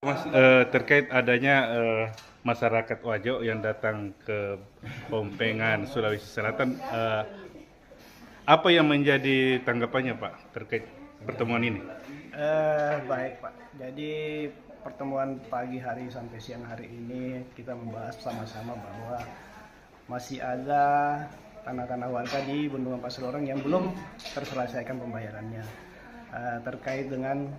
Mas, terkait adanya masyarakat Wajo yang datang ke Pompengan, Sulawesi Selatan, apa yang menjadi tanggapannya Pak terkait pertemuan ini? Baik Pak, jadi pertemuan pagi hari sampai siang hari ini kita membahas sama-sama bahwa masih ada tanah-tanah warga di Bendungan Pasir Loreng yang belum terselesaikan pembayarannya. Terkait dengan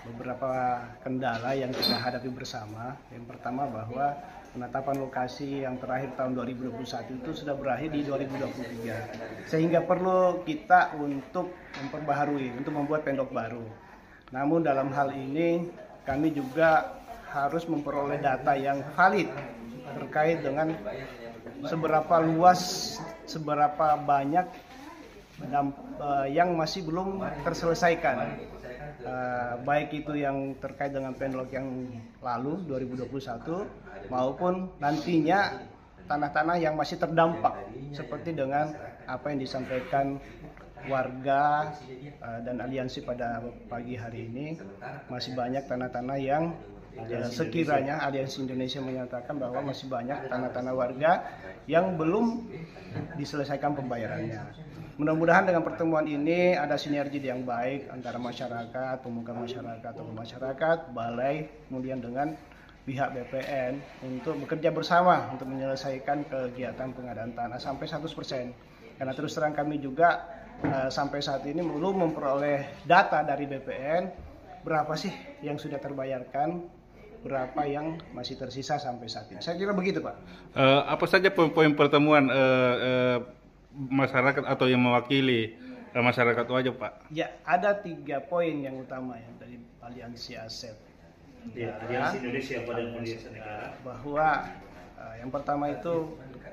beberapa kendala yang kita hadapi bersama. Yang pertama bahwa penetapan lokasi yang terakhir tahun 2021 itu sudah berakhir di 2023. Sehingga perlu kita untuk memperbaharui, untuk membuat pendok baru. Namun dalam hal ini kami juga harus memperoleh data yang valid terkait dengan seberapa luas, seberapa banyak yang masih belum terselesaikan. Baik itu yang terkait dengan pendok yang lalu 2021 maupun nantinya tanah-tanah yang masih terdampak seperti dengan apa yang disampaikan warga dan aliansi pada pagi hari ini. Masih banyak tanah-tanah yang sekiranya Aliansi Indonesia menyatakan bahwa masih banyak tanah-tanah warga yang belum diselesaikan pembayarannya. Mudah-mudahan dengan pertemuan ini ada sinergi yang baik antara masyarakat, pemuka masyarakat, tokoh masyarakat, balai, kemudian dengan pihak BPN untuk bekerja bersama untuk menyelesaikan kegiatan pengadaan tanah sampai 100%. Karena terus terang kami juga sampai saat ini belum memperoleh data dari BPN berapa sih yang sudah terbayarkan, berapa yang masih tersisa sampai saat ini. Saya kira begitu Pak. Apa saja poin-poin pertemuan masyarakat atau yang mewakili masyarakat Wajo Pak? Ya, ada 3 poin yang utama ya dari Aliansi Aset. Ya, Aliansi Indonesia Badan Pemerintah Negara. Bahwa yang pertama itu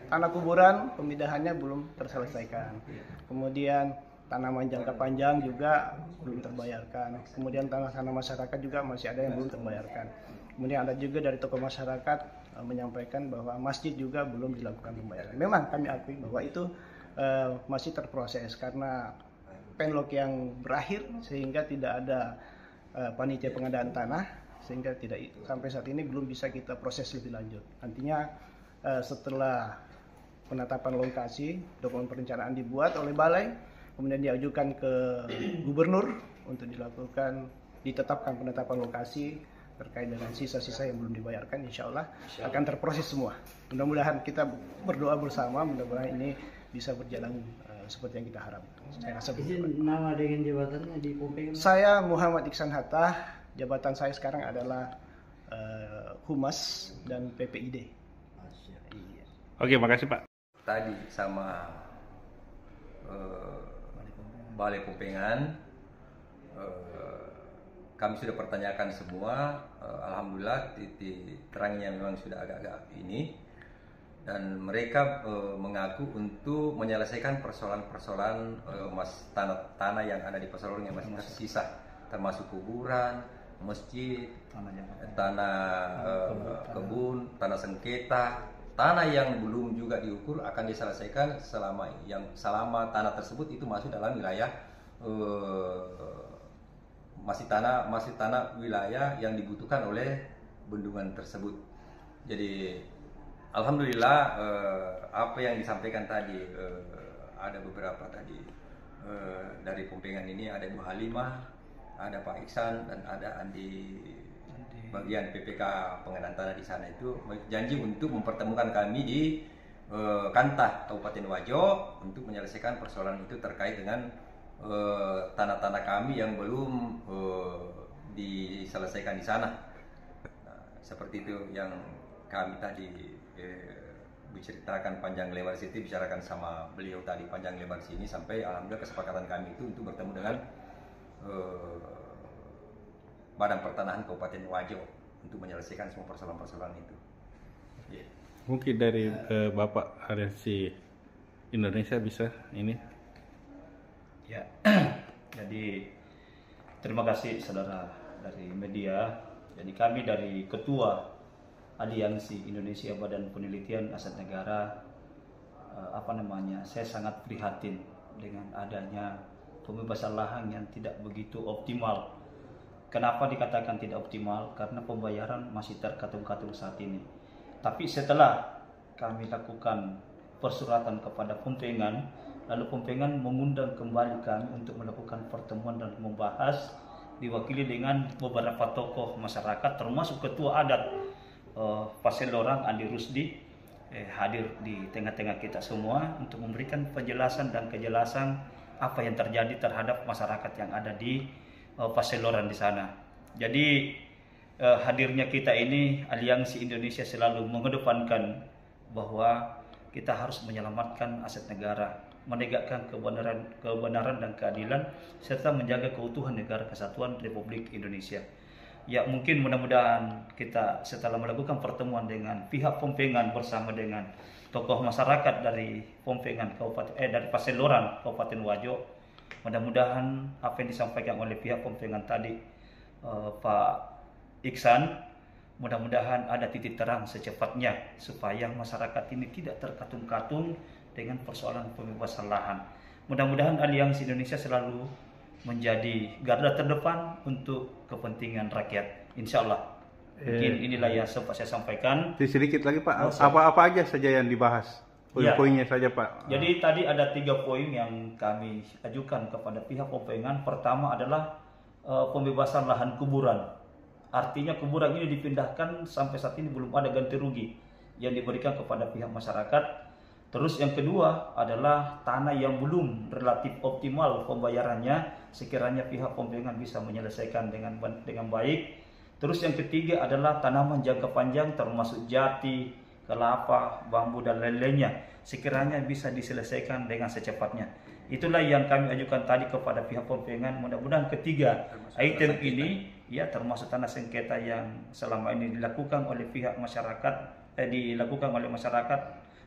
tanah kuburan pemindahannya belum terselesaikan. Kemudian tanaman jangka panjang juga belum terbayarkan. Kemudian tanah-tanah masyarakat juga masih ada yang belum terbayarkan. Kemudian ada juga dari tokoh masyarakat menyampaikan bahwa masjid juga belum dilakukan pembayaran. Memang kami akui bahwa itu masih terproses karena penlok yang berakhir sehingga tidak ada panitia pengadaan tanah, sehingga tidak sampai saat ini belum bisa kita proses lebih lanjut. Nantinya setelah penetapan lokasi, dokumen perencanaan dibuat oleh balai, kemudian diajukan ke gubernur untuk ditetapkan penetapan lokasi terkait dengan sisa-sisa yang belum dibayarkan. Insya Allah akan terproses semua. Mudah-mudahan kita berdoa bersama, mudah-mudahan ini bisa berjalan seperti yang kita harapkan. Saya rasa Izin nama dengan jabatannya di Pompengan. Saya Muhammad Iksan Hatta, jabatan saya sekarang adalah Humas dan PPID. Iya. Oke, makasih Pak. Tadi sama Balai Pompengan kami sudah pertanyakan semua. Alhamdulillah titik terangnya memang sudah agak-agak ini, dan mereka mengaku untuk menyelesaikan persoalan-persoalan tanah yang ada di Pasir Loreng yang masih tersisa, termasuk kuburan, masjid, tanah kebun, tanah sengketa, tanah yang belum juga diukur akan diselesaikan selama tanah tersebut itu masuk dalam wilayah masih tanah wilayah yang dibutuhkan oleh bendungan tersebut. Jadi alhamdulillah apa yang disampaikan tadi ada beberapa tadi dari Pompengan ini, ada Bu Halimah, ada Pak Iksan, dan ada Andi bagian PPK pengadaan tanah di sana, itu janji untuk mempertemukan kami di Kantah Kabupaten Wajo untuk menyelesaikan persoalan itu terkait dengan tanah-tanah kami yang belum diselesaikan di sana. Nah, seperti itu yang kami tadi diceritakan panjang lebar situ, bicarakan sama beliau tadi panjang lebar sini, sampai alhamdulillah kesepakatan kami itu untuk bertemu dengan Badan Pertanahan Kabupaten Wajo untuk menyelesaikan semua persoalan-persoalan itu. Yeah. Mungkin dari Bapak Aliansi Indonesia bisa ini. Ya, jadi terima kasih saudara dari media. Jadi kami dari Ketua Aliansi Indonesia Badan Penelitian Aset Negara, saya sangat prihatin dengan adanya pembebasan lahan yang tidak begitu optimal Kenapa dikatakan tidak optimal? Karena pembayaran masih terkatung-katung saat ini. Tapi setelah kami lakukan persuratan kepada Pompengan, lalu Pompengan mengundang kembali kami untuk melakukan pertemuan dan membahas, diwakili dengan beberapa tokoh masyarakat termasuk ketua adat Paselorang Andi Rusdi hadir di tengah-tengah kita semua untuk memberikan penjelasan dan kejelasan apa yang terjadi terhadap masyarakat yang ada di Paselorang di sana. Jadi hadirnya kita ini, Aliansi Indonesia selalu mengedepankan bahwa kita harus menyelamatkan aset negara, menegakkan kebenaran dan keadilan, serta menjaga keutuhan negara kesatuan Republik Indonesia. Ya, mungkin mudah-mudahan kita setelah melakukan pertemuan dengan pihak Pompengan bersama dengan tokoh masyarakat dari Pompengan dari Paselorang Kabupaten Wajo, mudah-mudahan apa yang disampaikan oleh pihak Pompengan tadi, Pak Iksan, mudah-mudahan ada titik terang secepatnya supaya masyarakat ini tidak terkatung-katung dengan persoalan pembebasan lahan. Mudah-mudahan Aliansi Indonesia selalu menjadi garda terdepan untuk kepentingan rakyat. Insya Allah. Mungkin inilah yang sempat saya sampaikan. Sedikit lagi Pak, apa aja saja yang dibahas? Poin-poinnya saja Pak. Jadi tadi ada 3 poin yang kami ajukan kepada pihak Pompengan. Pertama adalah pembebasan lahan kuburan. Artinya kuburan ini dipindahkan, sampai saat ini belum ada ganti rugi yang diberikan kepada pihak masyarakat. Terus yang kedua adalah tanah yang belum relatif optimal pembayarannya, sekiranya pihak Pompengan bisa menyelesaikan dengan baik. Terus yang ketiga adalah tanaman jangka panjang termasuk jati, kelapa, bambu dan lain-lainnya, sekiranya bisa diselesaikan dengan secepatnya. Itulah yang kami ajukan tadi kepada pihak Pompengan. Mudah-mudahan ketiga item ini ya termasuk tanah sengketa yang selama ini dilakukan oleh pihak masyarakat,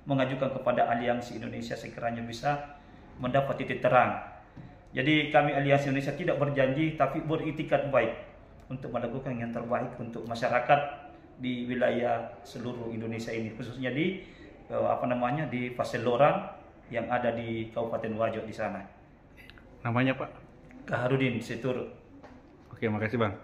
mengajukan kepada Aliansi Indonesia sekiranya bisa mendapat titik terang. Jadi kami Aliansi Indonesia tidak berjanji tapi beritikat baik untuk melakukan yang terbaik untuk masyarakat di wilayah seluruh Indonesia ini, khususnya di di Paselorang yang ada di Kabupaten Wajo di sana. Namanya Pak? Kaharudin Situr. Oke, makasih Bang.